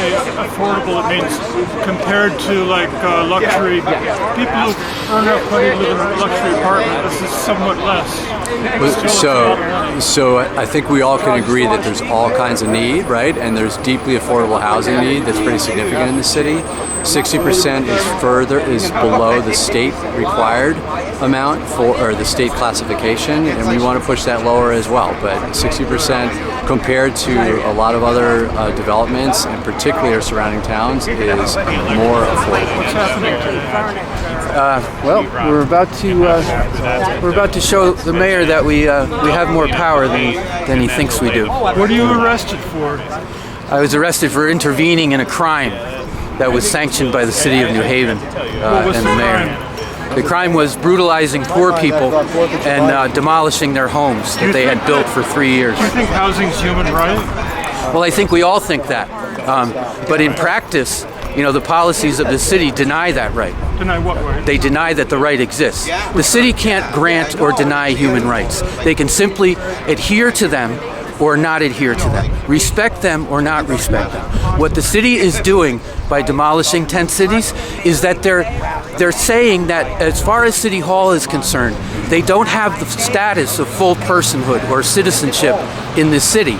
say affordable, it means compared to like luxury. People who earn enough money to live in a luxury apartment, this is somewhat less. So I think we all can agree that there's all kinds of need, right? And there's deeply affordable housing need that's pretty significant in the city. 60% is below the state required amount or the state classification, and we want to push that lower as well. But 60% compared to a lot of other developments, and particularly our surrounding towns, is more affordable. What's happening today? Well, we're about to show the mayor that we have more power than he thinks we do. What are you arrested for? I was arrested for intervening in a crime that was sanctioned by the city of New Haven and the mayor. The crime was brutalizing poor people and demolishing their homes that they had built for 3 years. Do you think housing's human right? Well, I think we all think that. But in practice, the policies of the city deny that right. Deny what right? They deny that the right exists. The city can't grant or deny human rights. They can simply adhere to them or not adhere to them, respect them or not respect them. What the city is doing by demolishing tent cities is that they're saying that as far as City Hall is concerned, they don't have the status of full personhood or citizenship in the city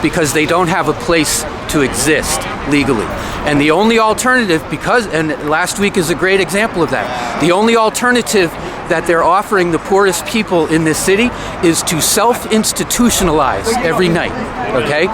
because they don't have a place to exist legally. And the only alternative, and last week is a great example of that, the only alternative that they're offering the poorest people in this city is to self-institutionalize every night, okay?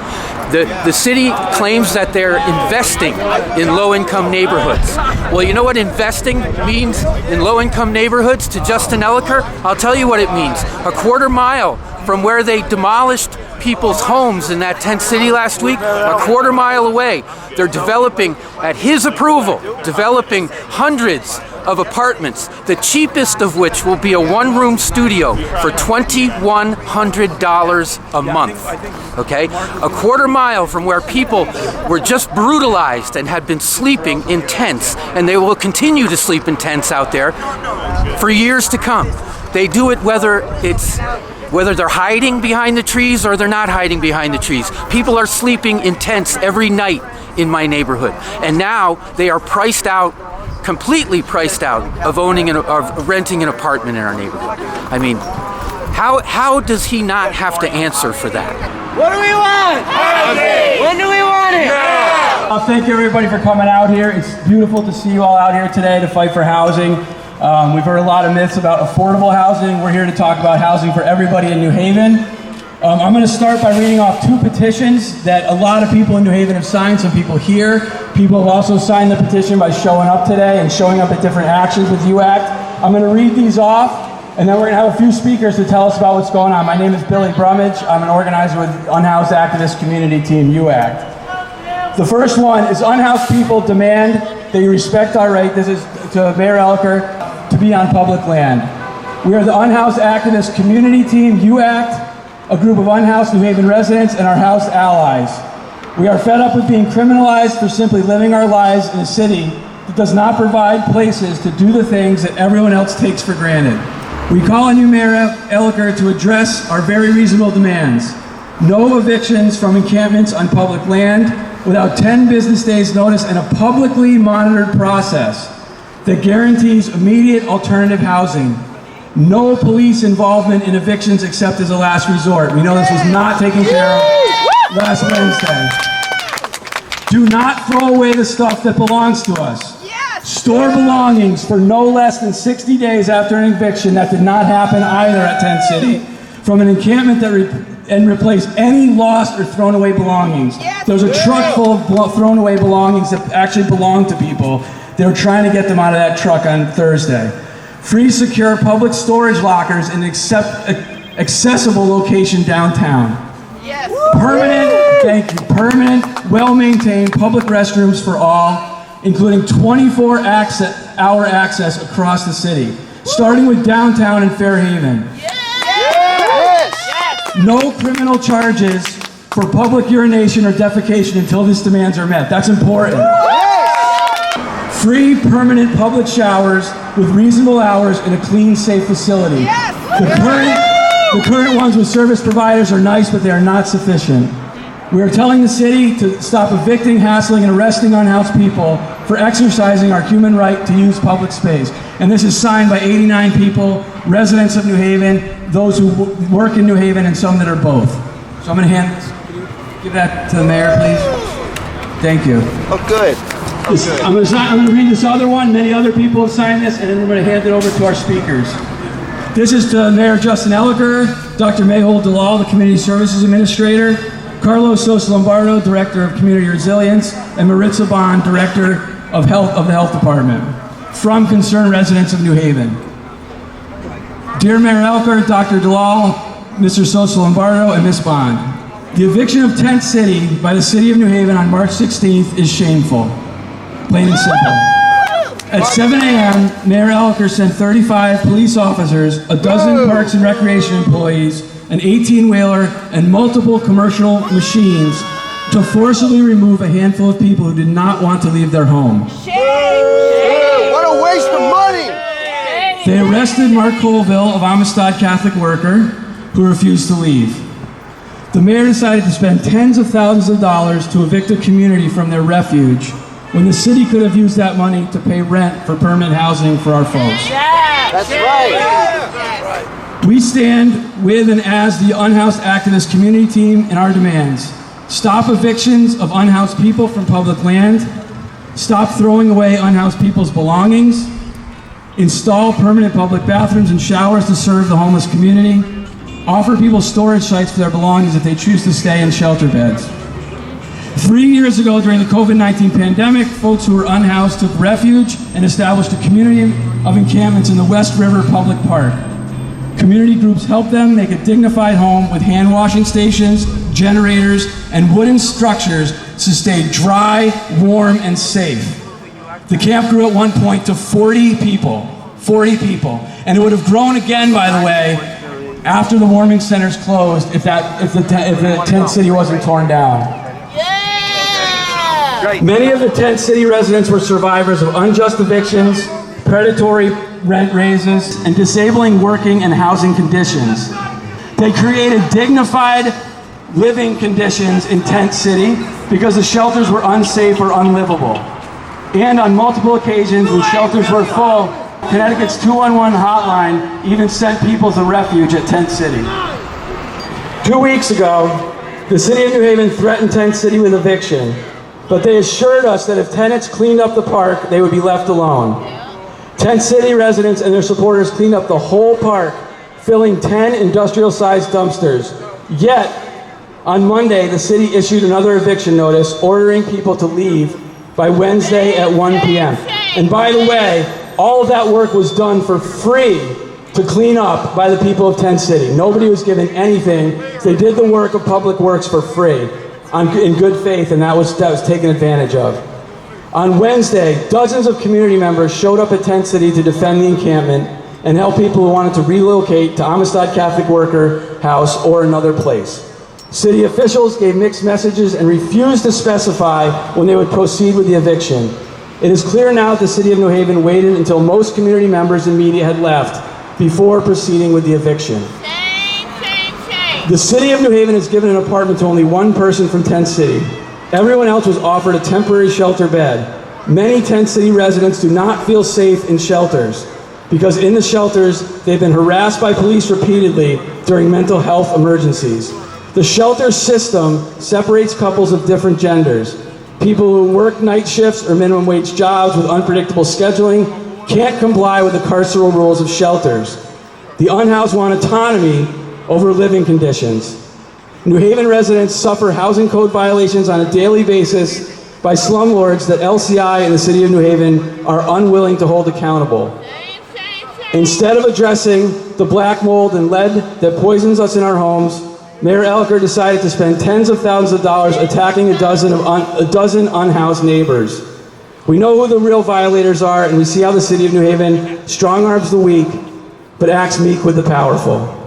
The city claims that they're investing in low-income neighborhoods. Well, you know what investing means in low-income neighborhoods to Justin Elicker? I'll tell you what it means. A quarter mile from where they demolished people's homes in that tent city last week, a quarter mile away, they're developing, at his approval, developing hundreds of apartments, the cheapest of which will be a one-room studio for $2,100 a month, okay? A quarter mile from where people were just brutalized and had been sleeping in tents, and they will continue to sleep in tents out there for years to come. They do it whether they're hiding behind the trees or they're not hiding behind the trees. People are sleeping in tents every night in my neighborhood, and now they are completely priced out of renting an apartment in our neighborhood. I mean, how does he not have to answer for that? What do we want? Housing! When do we want it? Now! Thank you everybody for coming out here. It's beautiful to see you all out here today to fight for housing. We've heard a lot of myths about affordable housing. We're here to talk about housing for everybody in New Haven. I'm going to start by reading off 2 petitions that a lot of people in New Haven have signed, some people here. People have also signed the petition by showing up today and showing up at different actions with UACT. I'm going to read these off, and then we're going to have a few speakers to tell us about what's going on. My name is Billy Brummage. I'm an organizer with Unhoused Activists Community Team, UACT. The first one is unhoused people demand that you respect our right, this is to Mayor Elicker, to be on public land. We are the Unhoused Activists Community Team, UACT, a group of unhoused New Haven residents and our housed allies. We are fed up with being criminalized for simply living our lives in a city that does not provide places to do the things that everyone else takes for granted. We call on you, Mayor Elicker, to address our very reasonable demands. No evictions from encampments on public land without 10 business days notice and a publicly monitored process that guarantees immediate alternative housing. No police involvement in evictions except as a last resort. We know this was not taken care of last Wednesday. Do not throw away the stuff that belongs to us. Store belongings for no less than 60 days after an eviction. That did not happen either at Tent City. From an encampment and replace any lost or thrown away belongings. There's a truck full of thrown away belongings that actually belong to people. They were trying to get them out of that truck on Thursday. Free, secure public storage lockers in an accessible location downtown. Yes. Permanent, well-maintained public restrooms for all, including 24-hour access across the city, starting with downtown and Fairhaven. Yes. No criminal charges for public urination or defecation until these demands are met. That's important. Free, permanent public showers with reasonable hours in a clean, safe facility. The current ones with service providers are nice, but they are not sufficient. We are telling the city to stop evicting, hassling, and arresting unhoused people for exercising our human right to use public space. And this is signed by 89 people, residents of New Haven, those who work in New Haven, and some that are both. So I'm going to hand this. Can you give that to the mayor, please? Thank you. Oh, good. I'm going to read this other one. Many other people have signed this, and then we're going to hand it over to our speakers. This is to Mayor Justin Elicker, Dr. Mehul Dalal, the Community Services Administrator, Carlos Sosa Lombardo, Director of Community Resilience, and Maritza Bond, Director of the Health Department, from concerned residents of New Haven. Dear Mayor Elicker, Dr. Dalal, Mr. Sosa Lombardo, and Ms. Bond, the eviction of Tent City by the City of New Haven on March 16th is shameful, plain and simple. At 7 a.m., Mayor Elicker sent 35 police officers, a dozen Parks and Recreation employees, an 18-wheeler, and multiple commercial machines to forcibly remove a handful of people who did not want to leave their home. What a waste of money! They arrested Mark Colville of Amistad Catholic Worker, who refused to leave. The mayor decided to spend tens of thousands of dollars to evict a community from their refuge, when the city could have used that money to pay rent for permanent housing for our folks. That's right. We stand with and as the Unhoused Activists Community Team in our demands. Stop evictions of unhoused people from public land. Stop throwing away unhoused people's belongings. Install permanent public bathrooms and showers to serve the homeless community. Offer people storage sites for their belongings if they choose to stay in shelter beds. 3 years ago, during the COVID-19 pandemic, folks who were unhoused took refuge and established a community of encampments in the West River Public Park. Community groups helped them make a dignified home with hand washing stations, generators, and wooden structures to stay dry, warm, and safe. The camp grew at one point to 40 people, and it would have grown again, by the way, after the warming centers closed if the tent city wasn't torn down. Many of the Tent City residents were survivors of unjust evictions, predatory rent raises, and disabling working and housing conditions. They created dignified living conditions in Tent City because the shelters were unsafe or unlivable. And on multiple occasions when shelters were full, Connecticut's 211 hotline even sent people to refuge at Tent City. 2 weeks ago, the City of New Haven threatened Tent City with eviction, but they assured us that if tenants cleaned up the park, they would be left alone. Tent City residents and their supporters cleaned up the whole park, filling 10 industrial-sized dumpsters. Yet, on Monday, the city issued another eviction notice ordering people to leave by Wednesday at 1 p.m. And by the way, all of that work was done for free to clean up by the people of Tent City. Nobody was given anything. They did the work of Public Works for free in good faith, and that was taken advantage of. On Wednesday, dozens of community members showed up at Tent City to defend the encampment and help people who wanted to relocate to Amistad Catholic Worker House or another place. City officials gave mixed messages and refused to specify when they would proceed with the eviction. It is clear now that the City of New Haven waited until most community members and media had left before proceeding with the eviction. The City of New Haven has given an apartment to only one person from Tent City. Everyone else was offered a temporary shelter bed. Many Tent City residents do not feel safe in shelters because in the shelters they've been harassed by police repeatedly during mental health emergencies. The shelter system separates couples of different genders. People who work night shifts or minimum wage jobs with unpredictable scheduling can't comply with the carceral rules of shelters. The unhoused want autonomy over living conditions. New Haven residents suffer housing code violations on a daily basis by slumlords that LCI and the City of New Haven are unwilling to hold accountable. Instead of addressing the black mold and lead that poisons us in our homes, Mayor Elicker decided to spend tens of thousands of dollars attacking a dozen unhoused neighbors. We know who the real violators are, and we see how the City of New Haven strong arms the weak, but acts meek with the powerful.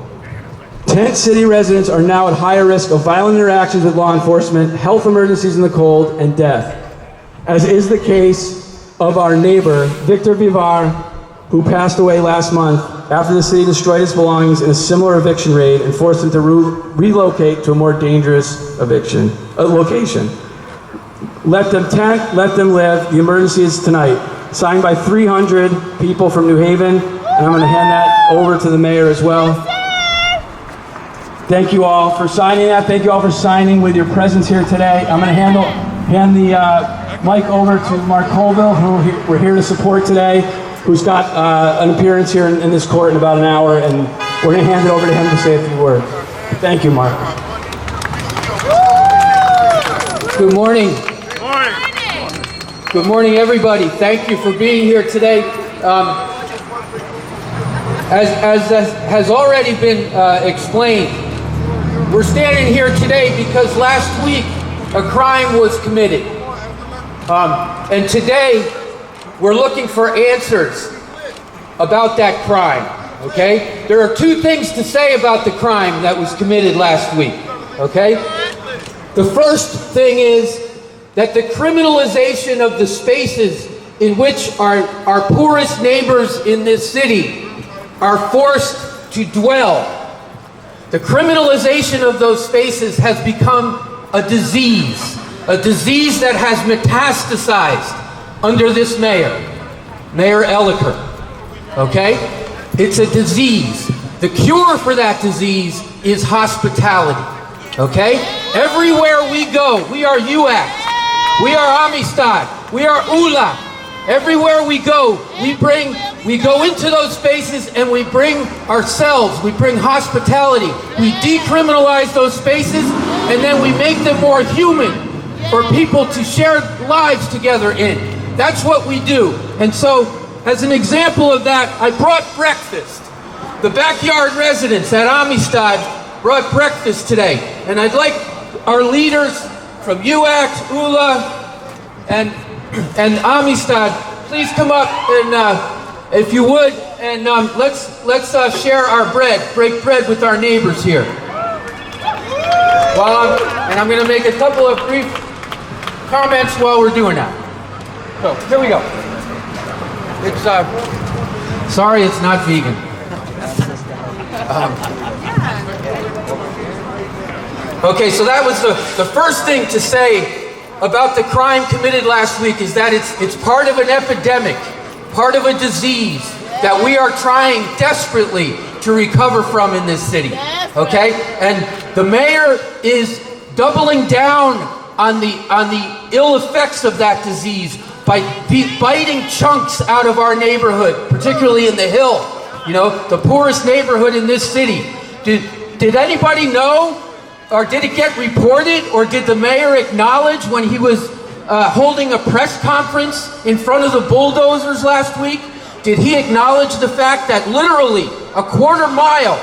Tent City residents are now at higher risk of violent interactions with law enforcement, health emergencies in the cold, and death, as is the case of our neighbor, Victor Vivar, who passed away last month after the city destroyed its belongings in a similar eviction raid and forced them to relocate to a more dangerous location. Let them tent, let them live. The emergency is tonight. Signed by 300 people from New Haven, and I'm going to hand that over to the mayor as well. Thank you all for signing that. Thank you all for signing with your presence here today. I'm going to hand the mic over to Mark Colville, who we're here to support today, who's got an appearance here in this court in about an hour, and we're going to hand it over to him to say a few words. Thank you, Mark. Good morning. Good morning, everybody. Thank you for being here today. As has already been explained, we're standing here today because last week a crime was committed. And today we're looking for answers about that crime, okay? There are two things to say about the crime that was committed last week, okay? The first thing is that the criminalization of the spaces in which our poorest neighbors in this city are forced to dwell. The criminalization of those spaces has become a disease that has metastasized under this mayor, Mayor Elicker, okay? It's a disease. The cure for that disease is hospitality, okay? Everywhere we go, we are UACT, we are Amistad, we are ULA. Everywhere we go, we go into those spaces and we bring ourselves, we bring hospitality. We decriminalize those spaces and then we make them more human for people to share lives together in. That's what we do. And so, as an example of that, I brought breakfast. The backyard residents at Amistad brought breakfast today. And I'd like our leaders from UACT, ULA, and Amistad, please come up and, if you would, and let's share our bread, break bread with our neighbors here. And I'm going to make a couple of brief comments while we're doing that. So here we go. It's sorry, it's not vegan. Okay, so that was the first thing to say about the crime committed last week is that it's part of an epidemic, part of a disease that we are trying desperately to recover from in this city, okay? And the mayor is doubling down on the ill effects of that disease by biting chunks out of our neighborhood, particularly in the Hill, you know, the poorest neighborhood in this city. Did anybody know? Or did it get reported, or did the mayor acknowledge when he was holding a press conference in front of the bulldozers last week? Did he acknowledge the fact that literally a quarter mile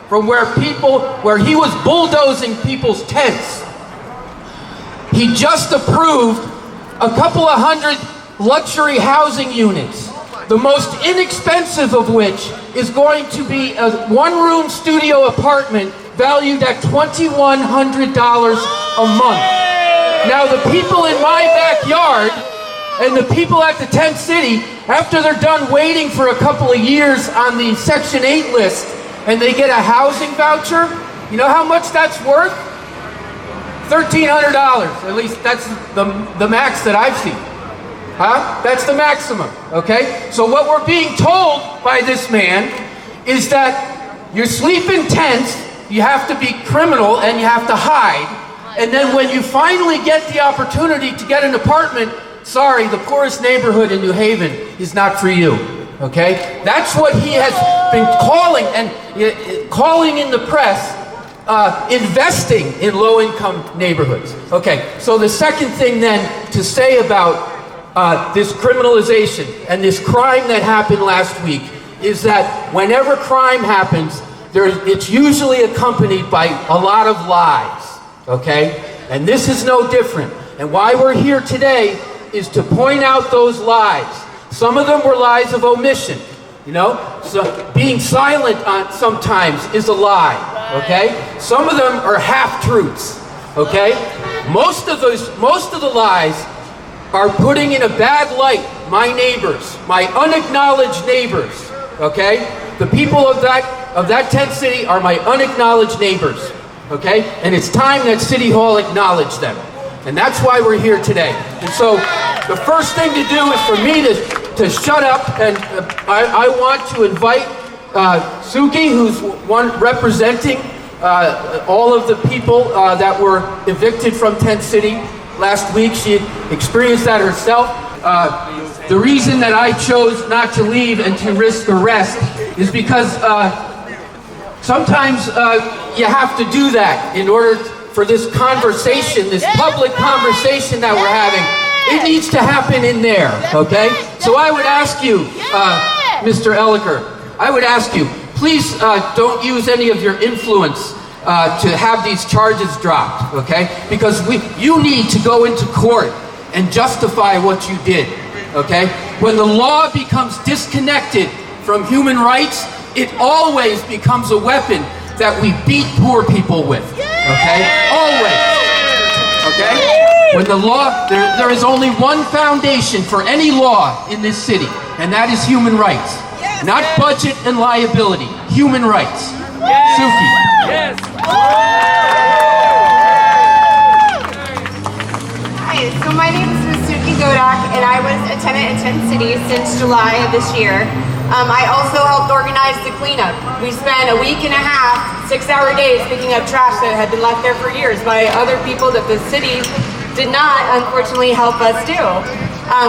from where he was bulldozing people's tents, he just approved a couple of hundred luxury housing units, the most inexpensive of which is going to be a one-room studio apartment valued at $2,100 a month. Now the people in my backyard and the people at the tent city, after they're done waiting for a couple of years on the Section 8 list and they get a housing voucher, you know how much that's worth? $1,300. At least that's the max that I've seen. Huh? That's the maximum, okay? So what we're being told by this man is that you sleep in tents, you have to be criminal and you have to hide. And then when you finally get the opportunity to get an apartment, sorry, the poorest neighborhood in New Haven is not for you, okay? That's what he has been calling in the press, investing in low-income neighborhoods. Okay, so the second thing then to say about this criminalization and this crime that happened last week is that whenever crime happens, it's usually accompanied by a lot of lies, okay? And this is no different. And why we're here today is to point out those lies. Some of them were lies of omission, you know? So being silent on sometimes is a lie, okay? Some of them are half-truths, okay? Most of the lies are putting in a bad light my neighbors, my unacknowledged neighbors, okay? The people of that tent city are my unacknowledged neighbors, okay? And it's time that City Hall acknowledge them. And that's why we're here today. And so the first thing to do is for me to shut up, and I want to invite Suki, who's representing all of the people that were evicted from Tent City last week. She experienced that herself. The reason that I chose not to leave and to risk arrest is because sometimes you have to do that in order for this conversation, this public conversation that we're having. It needs to happen in there, okay? So I would ask you, Mr. Elicker, I would ask you, please don't use any of your influence to have these charges dropped, okay? Because you need to go into court and justify what you did, okay? When the law becomes disconnected from human rights, it always becomes a weapon that we beat poor people with, okay? Always, okay? When the law, there is only one foundation for any law in this city, and that is human rights. Not budget and liability, human rights. Suki. Yes. Hi, so my name is Suki Godak, and I was a tenant at Tent City since July of this year. I also helped organize the cleanup. We spent a week and a half, 6-hour days picking up trash that had been left there for years by other people that the city did not, unfortunately, help us do.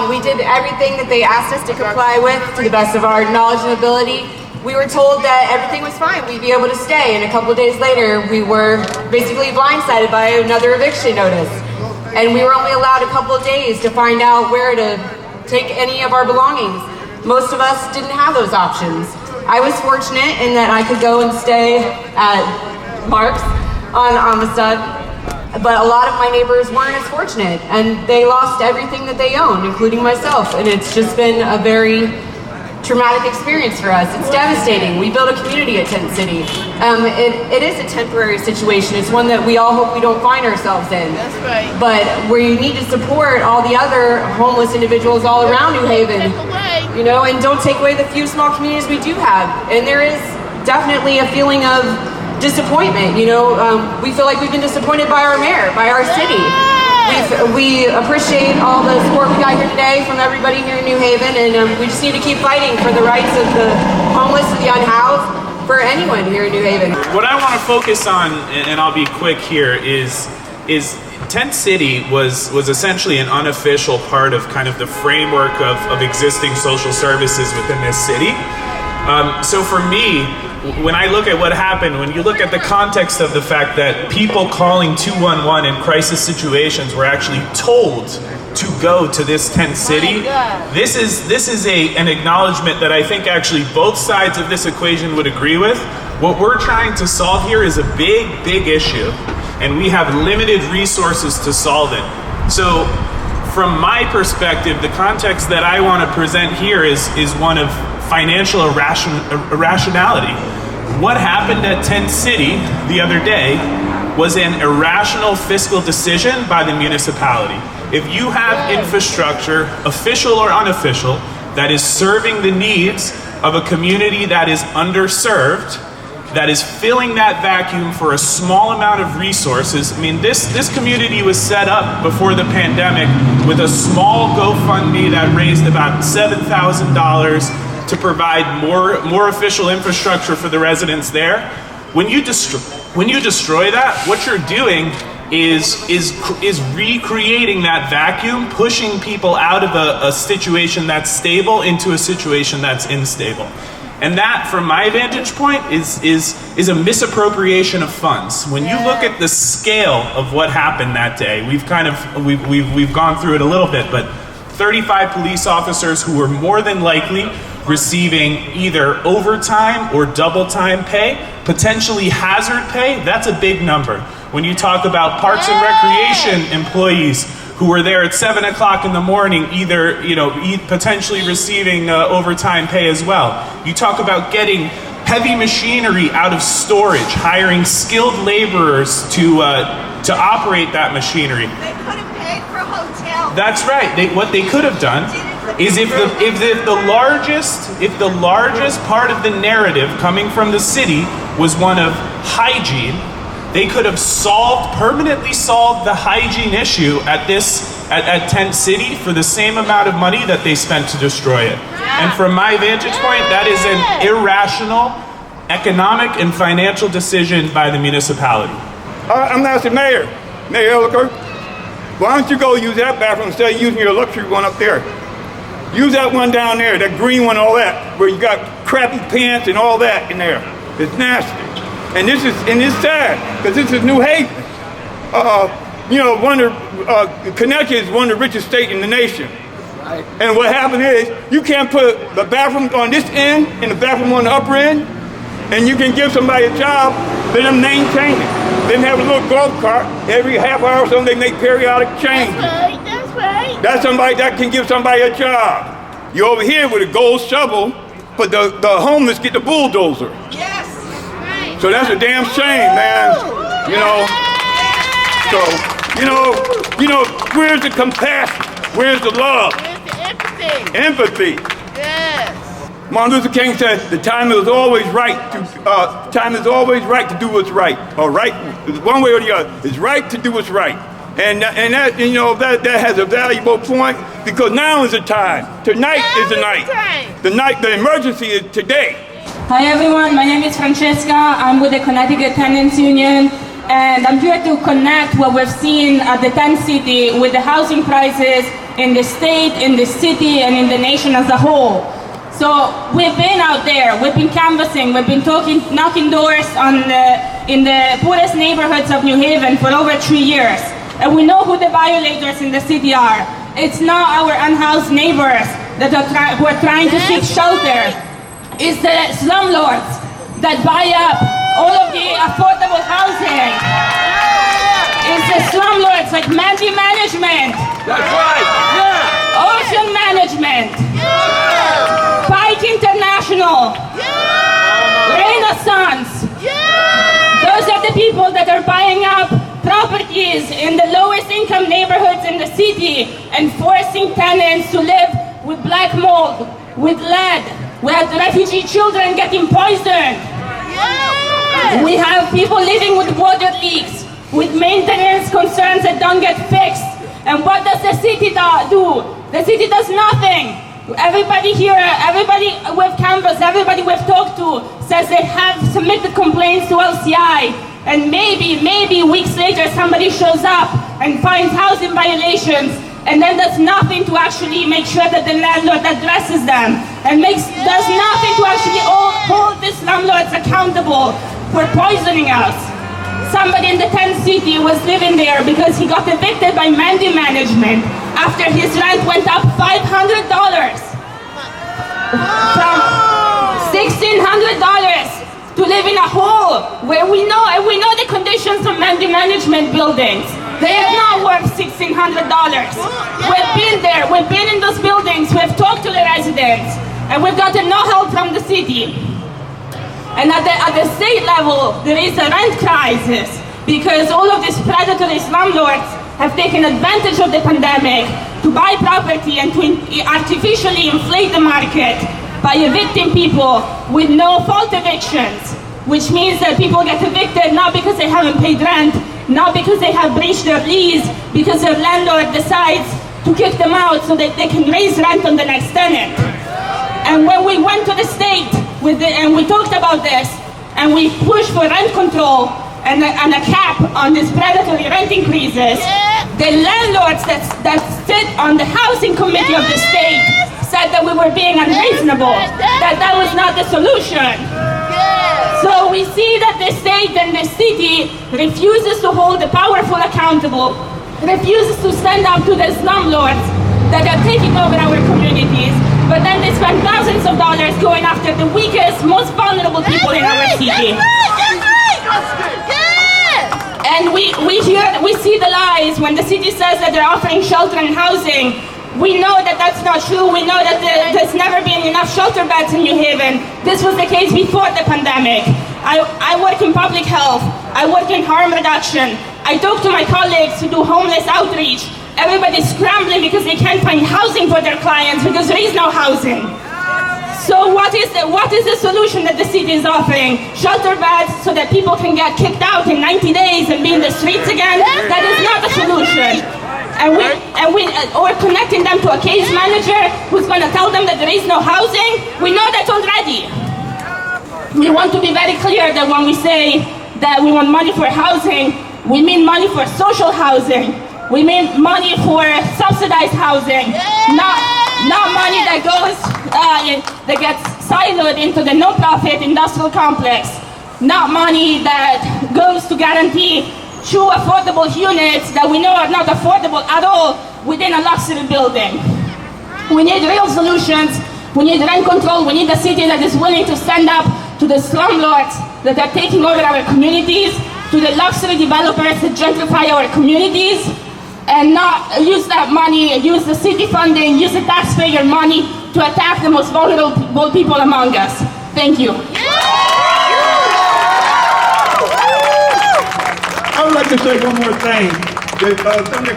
We did everything that they asked us to comply with to the best of our knowledge and ability. We were told that everything was fine, we'd be able to stay, and a couple of days later we were basically blindsided by another eviction notice. And we were only allowed a couple of days to find out where to take any of our belongings. Most of us didn't have those options. I was fortunate in that I could go and stay at Mark's on Amistad, but a lot of my neighbors weren't as fortunate, and they lost everything that they owned, including myself, and it's just been a very traumatic experience for us. It's devastating. We built a community at Tent City. It is a temporary situation. It's one that we all hope we don't find ourselves in. That's right. But we need to support all the other homeless individuals all around New Haven. You know, and don't take away the few small communities we do have. And there is definitely a feeling of disappointment. You know, we feel like we've been disappointed by our mayor, by our city. We appreciate all the support we got here today from everybody here in New Haven, and we just need to keep fighting for the rights of the homeless and the unhoused, for anyone here in New Haven. What I want to focus on, and I'll be quick here, is Tent City was essentially an unofficial part of kind of the framework of existing social services within this city. So for me, when I look at what happened, when you look at the context of the fact that people calling 211 in crisis situations were actually told to go to this tent city, this is an acknowledgement that I think actually both sides of this equation would agree with. What we're trying to solve here is a big issue, and we have limited resources to solve it. So from my perspective, the context that I want to present here is one of financial irrationality. What happened at Tent City the other day was an irrational fiscal decision by the municipality. If you have infrastructure, official or unofficial, that is serving the needs of a community that is underserved, that is filling that vacuum for a small amount of resources. I mean, this community was set up before the pandemic with a small GoFundMe that raised about $7,000 to provide more official infrastructure for the residents there. When you destroy that, what you're doing is recreating that vacuum, pushing people out of a situation that's stable into a situation that's unstable. And that, from my vantage point, is a misappropriation of funds. When you look at the scale of what happened that day, we've gone through it a little bit, but 35 police officers who were more than likely receiving either overtime or double time pay, potentially hazard pay, that's a big number. When you talk about parks and recreation employees who were there at 7 o'clock in the morning, either potentially receiving overtime pay as well. You talk about getting heavy machinery out of storage, hiring skilled laborers to operate that machinery. They could have paid for hotels. That's right. What they could have done is if the largest part of the narrative coming from the city was one of hygiene, they could have permanently solved the hygiene issue at Tent City for the same amount of money that they spent to destroy it. And from my vantage point, that is an irrational economic and financial decision by the municipality. I'm asking Mayor Elicker, why don't you go use that bathroom instead of using your luxury one up there? Use that one down there, that green one, all that, where you got crappy pants and all that in there. It's nasty. And it's sad, because this is New Haven. Connecticut is one of the richest states in the nation. Right. And what happened is, you can't put the bathroom on this end and the bathroom on the upper end, and you can give somebody a job, let them maintain it. Then have a little golf cart, every half hour or something, they make periodic changes. That's right. That's somebody that can give somebody a job. You're over here with a gold shovel, but the homeless get the bulldozer. Yes. Right. So that's a damn shame, man. Where's the compassion? Where's the love? Where's the empathy? Empathy. Yes. Martin Luther King said, "The time is always right to do what's right." All right, one way or the other, it's right to do what's right, and that has a valuable point, because now is the time. Tonight is the night. The emergency is today. Hi everyone, my name is Francesca. I'm with the Connecticut Tenants Union, and I'm here to connect what we've seen at the Tent City with the housing prices in the state, in the city, and in the nation as a whole. So we've been out there, we've been canvassing, we've been knocking doors in the poorest neighborhoods of New Haven for over 3 years. And we know who the violators in the city are. It's not our unhoused neighbors who are trying to seek shelter. It's the slumlords that buy up all of the affordable housing. It's the slumlords like Mandy Management. That's right. Yeah. Ocean Management. Yeah. Pike International. Yeah. Renaissance. Yeah. Those are the people that are buying up properties in the lowest income neighborhoods in the city and forcing tenants to live with black mold, with lead. We have refugee children getting poisoned. Yes. We have people living with water leaks, with maintenance concerns that don't get fixed. And what does the city do? The city does nothing. Everybody here, everybody we've canvassed, everybody we've talked to says they have submitted complaints to LCI. And maybe weeks later somebody shows up and finds housing violations and then does nothing to actually make sure that the landlord addresses them, and does nothing to actually hold these landlords accountable for poisoning us. Somebody in the Tent City was living there because he got evicted by Mandy Management after his rent went up $500 from $1,600 to live in a hole where we know the conditions of Mandy Management buildings. They are not worth $1,600. We've been there, we've been in those buildings, we've talked to the residents, and we've gotten no help from the city. And at the state level, there is a rent crisis because all of these predatory slumlords have taken advantage of the pandemic to buy property and to artificially inflate the market by evicting people with no fault evictions, which means that people get evicted not because they haven't paid rent, not because they have breached their lease, because their landlord decides to kick them out so that they can raise rent on the next tenant. And when we went to the state and we talked about this, and we pushed for rent control and a cap on these predatory rent increases, the landlords that sit on the housing committee of the state said that we were being unreasonable, that was not the solution. So we see that the state and the city refuses to hold the powerful accountable, refuses to stand up to the slumlords that are taking over our communities, but then they spend thousands of dollars going after the weakest, most vulnerable people in our city. And we see the lies when the city says that they're offering shelter and housing. We know that that's not true. We know that there's never been enough shelter beds in New Haven. This was the case before the pandemic. I work in public health. I work in harm reduction. I talk to my colleagues who do homeless outreach. everybody's scrambling because they can't find housing for their clients because there is no housing. So what is the solution that the city is offering? Shelter beds so that people can get kicked out in 90 days and be in the streets again? That is not a solution. And we're connecting them to a case manager who's going to tell them that there is no housing. We know that already. We want to be very clear that when we say that we want money for housing, we mean money for social housing. We mean money for subsidized housing, not money that goes, that gets siloed into the no-profit industrial complex, not money that goes to guarantee true affordable units that we know are not affordable at all within a luxury building. We need real solutions. We need rent control. We need a city that is willing to stand up to the slumlords that are taking over our communities, to the luxury developers that gentrify our communities, and not use that money, use the city funding, use the taxpayer money to attack the most vulnerable people among us. Thank you. I would like to say one more thing.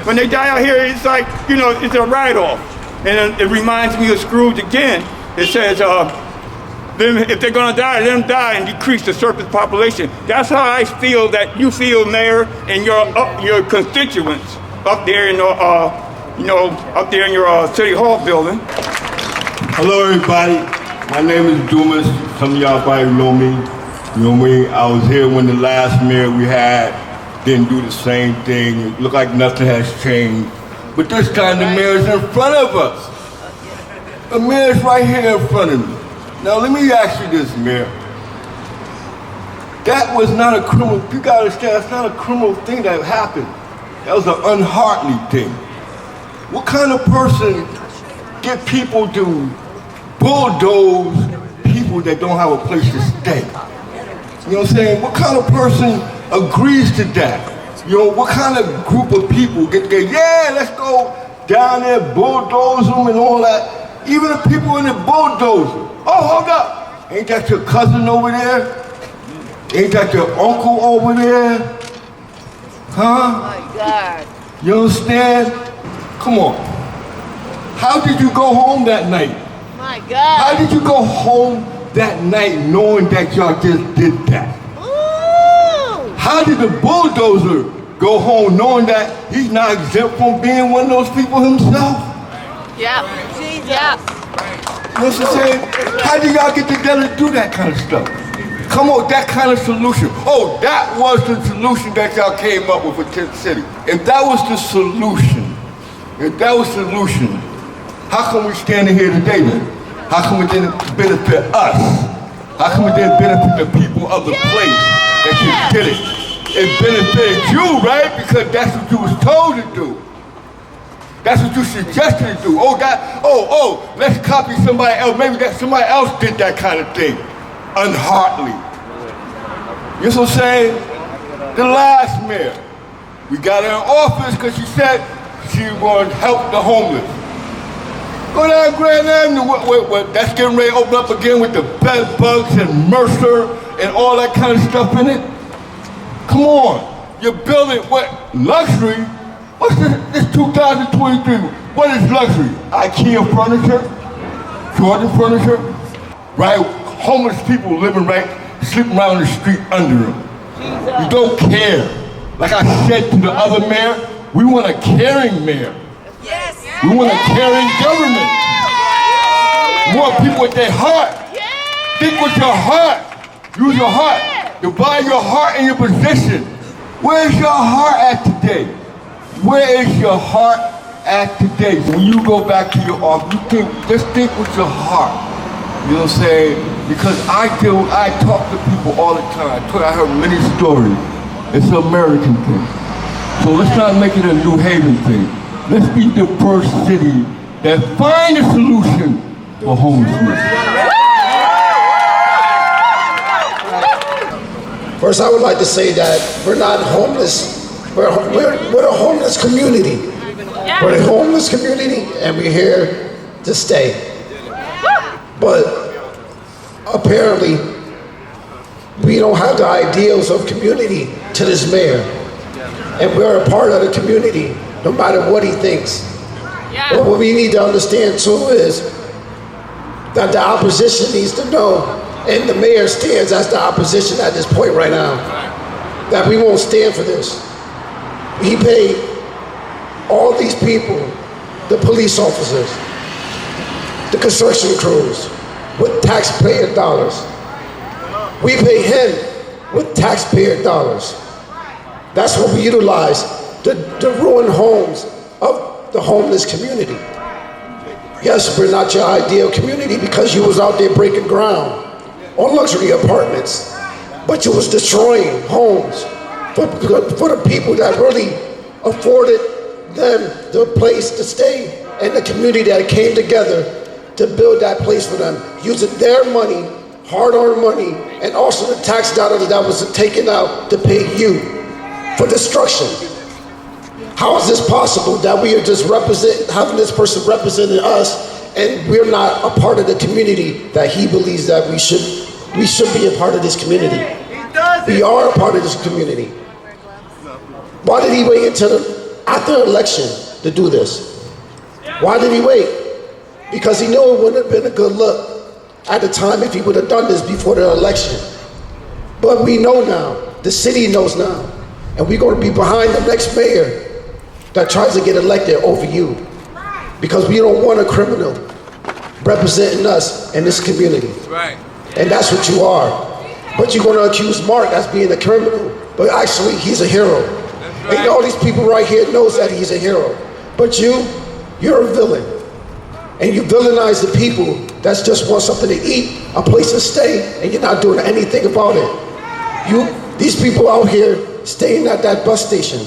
When they die out here, it's like, you know, it's a write-off. And it reminds me of Scrooge again. It says, if they're gonna die, let them die and decrease the surface population. That's how I feel that you feel, Mayor, and your constituents up there in up there in your City Hall building. Hello, everybody. My name is Dumas. Some of y'all probably know me. You know me. I was here when the last mayor we had didn't do the same thing. It looked like nothing has changed. But this time the mayor's in front of us. The mayor's right here in front of me. Now let me ask you this, Mayor. That was not a criminal, you gotta understand, that's not a criminal thing that happened. That was an unheartly thing. What kind of person get people to bulldoze people that don't have a place to stay? You know what I'm saying? What kind of person agrees to that? You know, what kind of group of people get together? Yeah, let's go down there, bulldoze them and all that. Even the people in the bulldozer. Oh, hold up. Ain't that your cousin over there? Ain't that your uncle over there? Huh? Oh my God. You understand? Come on. How did you go home that night? My God. How did you go home that night knowing that y'all just did that? Ooh. How did the bulldozer go home knowing that he's not exempt from being one of those people himself? Yeah. Yeah. You know what I'm saying? How do y'all get together to do that kind of stuff? Come on, that kind of solution. Oh, that was the solution that y'all came up with for Tent City. If that was the solution, how come we standing here today then? How come it didn't benefit us? How come it didn't benefit the people of the place that you did it? It benefited you, right? Because that's what you was told to do. That's what you suggested to do. Let's copy somebody else. Maybe that somebody else did that kind of thing. Unheartedly. You know what I'm saying? The last mayor, we got her in office because she said she was going to help the homeless. Go down Grand Avenue, that's getting ready to open up again with the bed bugs and Mercer and all that kind of stuff in it. Come on, you're building what, luxury? What's this 2023? What is luxury? IKEA furniture? Jordan furniture? Right? Homeless people living sleeping around the street under them. You don't care. Like I said to the other mayor, we want a caring mayor. Yes. We want a caring government. We want people with their heart. Think with your heart. Use your heart. Divide your heart and your position. Where's your heart at today? Where is your heart at today? When you go back to your office, just think with your heart. You know what I'm saying? Because I talk to people all the time. I heard many stories. It's an American thing. So let's not make it a New Haven thing. Let's be the first city that find a solution for homelessness. First, I would like to say that we're not homeless. We're a homeless community. We're a homeless community, and we're here to stay. But apparently, we don't have the ideals of community to this mayor. And we're a part of the community. no matter what he thinks. But what we need to understand too is that the opposition needs to know, and the mayor stands as the opposition at this point right now, that we won't stand for this. He paid all these people, the police officers, the construction crews, with taxpayer dollars. We pay him with taxpayer dollars. That's what we utilize to ruin homes of the homeless community. Yes, we're not your ideal community because you was out there breaking ground on luxury apartments, but you was destroying homes for the people that really afforded them the place to stay and the community that came together to build that place for them, using their money, hard-earned money, and also the tax dollars that was taken out to pay you for destruction. How is this possible that we are just having this person representing us and we're not a part of the community that he believes that we should be a part of this community? We are a part of this community. Why did he wait until after the election to do this? Why did he wait? Because he knew it wouldn't have been a good look at the time if he would have done this before the election. But we know now, the city knows now, and we're going to be behind the next mayor that tries to get elected over you, because we don't want a criminal representing us in this community. Right. And that's what you are. But you're going to accuse Mark as being a criminal, but actually he's a hero. Right. And all these people right here knows that he's a hero. But you're a villain. And you villainize the people that just want something to eat, a place to stay, and you're not doing anything about it. These people out here staying at that bus station.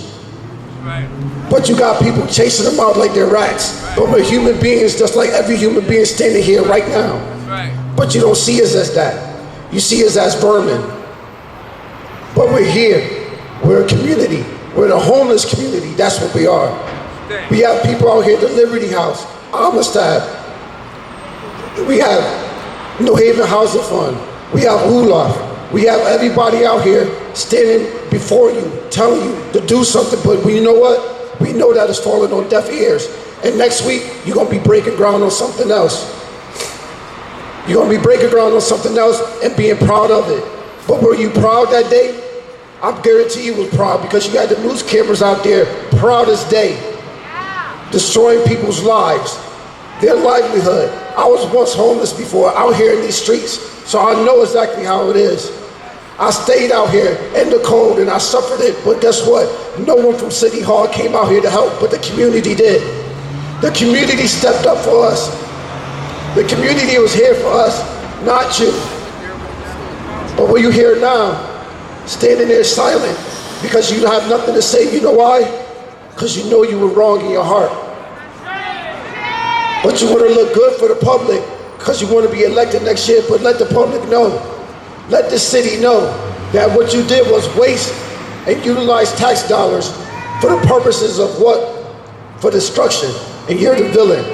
Right. But you got people chasing them out like they're rats. But we're human beings, just like every human being standing here right now. Right. But you don't see us as that. You see us as vermin. But we're here. We're a community. We're the homeless community. That's what we are. We have people out here at the Liberty House, Amistad. We have New Haven Housing Fund. We have ULAF. We have everybody out here standing before you, telling you to do something, but you know what? We know that it's falling on deaf ears. And next week, you're going to be breaking ground on something else. You're going to be breaking ground on something else and being proud of it. But were you proud that day? I guarantee you was proud, because you had the news cameras out there, proud as day, destroying people's lives, their livelihood. I was once homeless before, out here in these streets, so I know exactly how it is. I stayed out here in the cold and I suffered it, but guess what? No one from City Hall came out here to help, but the community did. The community stepped up for us. The community was here for us, not you. But when you here now, standing there silent because you have nothing to say, you know why? Because you know you were wrong in your heart. But you want to look good for the public because you want to be elected next year, but let the public know. Let the city know that what you did was waste and utilize tax dollars for the purposes of what? For destruction. And you're the villain.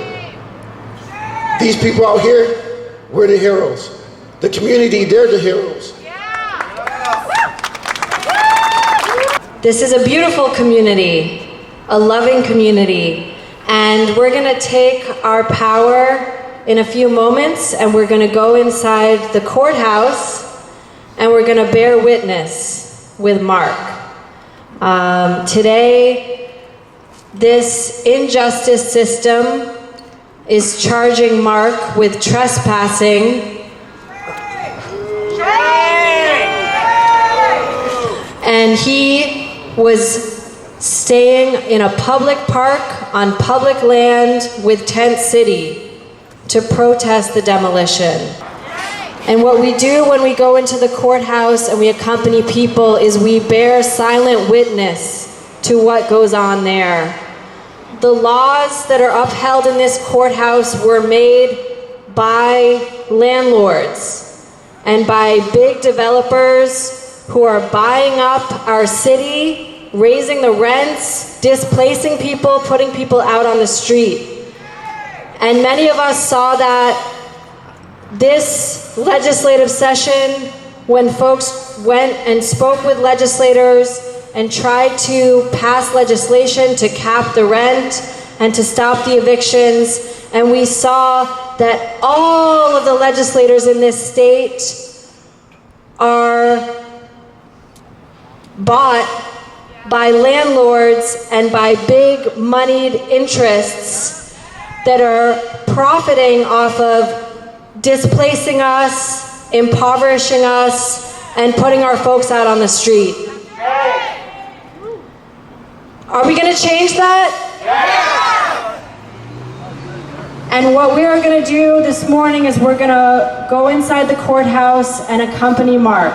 These people out here, we're the heroes. The community, they're the heroes. This is a beautiful community, a loving community, and we're going to take our power in a few moments and we're going to go inside the courthouse and we're going to bear witness with Mark. Today, this injustice system is charging Mark with trespassing and he was staying in a public park on public land with Tent City to protest the demolition. And what we do when we go into the courthouse and we accompany people is we bear silent witness to what goes on there. The laws that are upheld in this courthouse were made by landlords and by big developers who are buying up our city, raising the rents, displacing people, putting people out on the street. And many of us saw that this legislative session when folks went and spoke with legislators and tried to pass legislation to cap the rent and to stop the evictions. And we saw that all of the legislators in this state are bought by landlords and by big moneyed interests that are profiting off of displacing us, impoverishing us, and putting our folks out on the street. Are we going to change that? And what we are going to do this morning is we're going to go inside the courthouse and accompany Mark.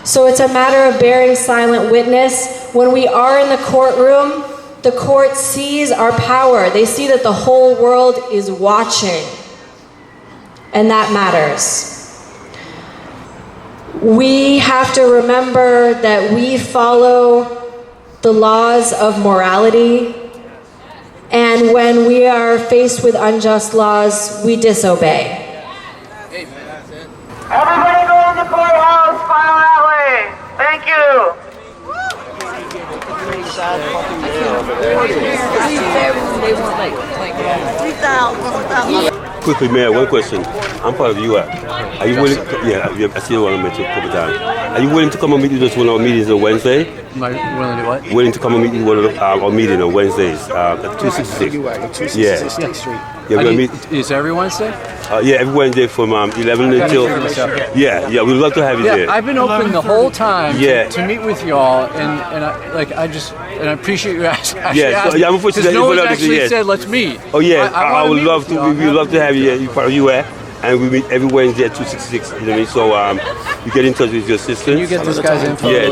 So it's a matter of bearing silent witness. When we are in the courtroom, the court sees our power. They see that the whole world is watching. And that matters. We have to remember that we follow the laws of morality. And when we are faced with unjust laws, we disobey. Everybody go in the courthouse, file that way. Thank you. Quickly, Mayor, one question. I'm part of the UI. Are you willing? I see you want to mention a couple times. Are you willing to come and meet with us one of our meetings on Wednesday? Am I willing to what? Willing to come and meet with one of our meetings on Wednesdays at 266. Yeah, we're gonna meet. Is every Wednesday? Every Wednesday from 11 until. Yeah, we'd love to have you there. I've been open the whole time to meet with y'all, and I appreciate you asking. Because no one actually said let's meet. Oh yeah, I would love to. We would love to have you. You part of UA, and we meet every Wednesday at 266. You know what I mean? So you get in touch with your sisters. Can you get this guy's info? Yeah,